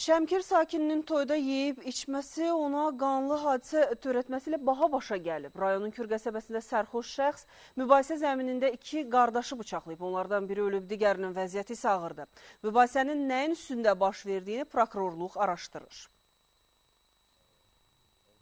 Şəmkir sakininin toyda yeyib içməsi ona qanlı hadisə törətməsi ilə baha başa gəlib. Rayonun Kür qəsəbəsində sərxoş şəxs mübahisə zəminində iki qardaşı bıçaqlayıb. Onlardan biri ölüb, digərinin vəziyyəti isə ağırdır. Mübahisənin nəyin üstündə baş verdiyini prokurorluq araşdırır.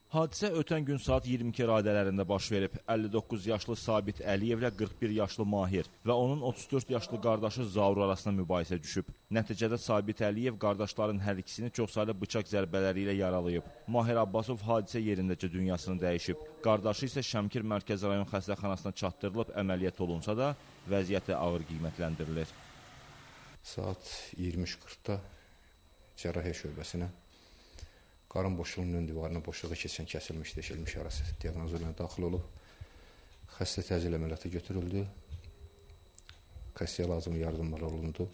Hadisə ötən gün saat 22 radələrində baş verib. 59 yaşlı Sabit Əliyevlə 41 yaşlı Mahir və onun 34 yaşlı qardaşı Zaur arasında mübahisə düşüb. Nəticədə Sabit Əliyev qardaşların hər ikisini çoxsaylı bıçaq zərbələri ilə yaralayıb. Mahir Abbasov hadisə yerindəcə dünyasını dəyişib. Qardaşı isə Şəmkir Mərkəzi rayon xəstəxanasına çatdırılıb əməliyyat olunsa da vəziyyəti ağır qiymətləndirilir. Saat 20:40-da cərrahiyyə şöbəsinə qarın boşluğunun ön divarına boşluğa keçən kəsilmiş, deşilmiş yarası diaqnozu ilə daxil olub. Xəstə təcil əməliyyata götürüldü. Xəstəyə lazım yardımlar olundu.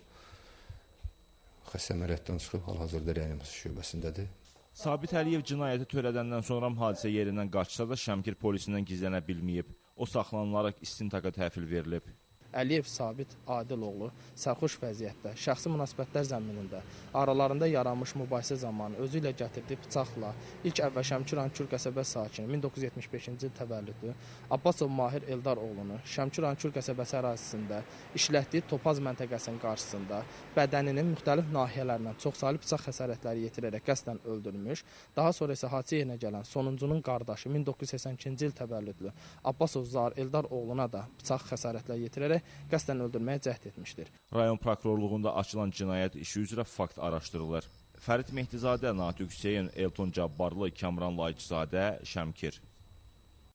Xəstə əməliyyatdan çıxıb hal-hazırda reanimasiya şöbəsindədir. Sabit Əliyev cinayəti törədəndən sonra hadisə yerindən qaçsa da Şəmkir polisindən gizlənə bilməyib. O saxlanılaraq istintaqa təhvil verilib. Əliyev Sabit Adiloğlu sərxoş vəziyyətdə, şəxsi münasibətlər zəminində aralarında yaranmış mübahisə zamanı özü ilə gətirdiyi bıçaqla ilk əvvəl Şəmkir rayon Kür qəsəbəsi sakini 1975-ci il təvəllüdlü Abbasov Mahir Eldar oğlunu Şəmkir rayon Kür qəsəbəsi ərazisində işlətdiyi Topaz məntəqəsinin qarşısında bədəninin müxtəlif nahiyələrindən çoxsaylı bıçaq xəsarətləri yetirərək qəsdən öldürmüş. Daha sonra isə hadisə yerinə gələn sonuncunun qardaşı 1982-ci il təvəllüdlü Abbasov Zaur Eldar oğluna da bıçaq xəsarətləri yetirərək qəsdən öldürməyə cəhd etmişdir. Rayon prokurorluğunda açılan cinayət işi üzrə fakt araşdırılır. Fərid Mehdizadə, Natiq Hüseyin, Elton Cabbarlı, Kamran Layiçzadə, Şəmkir.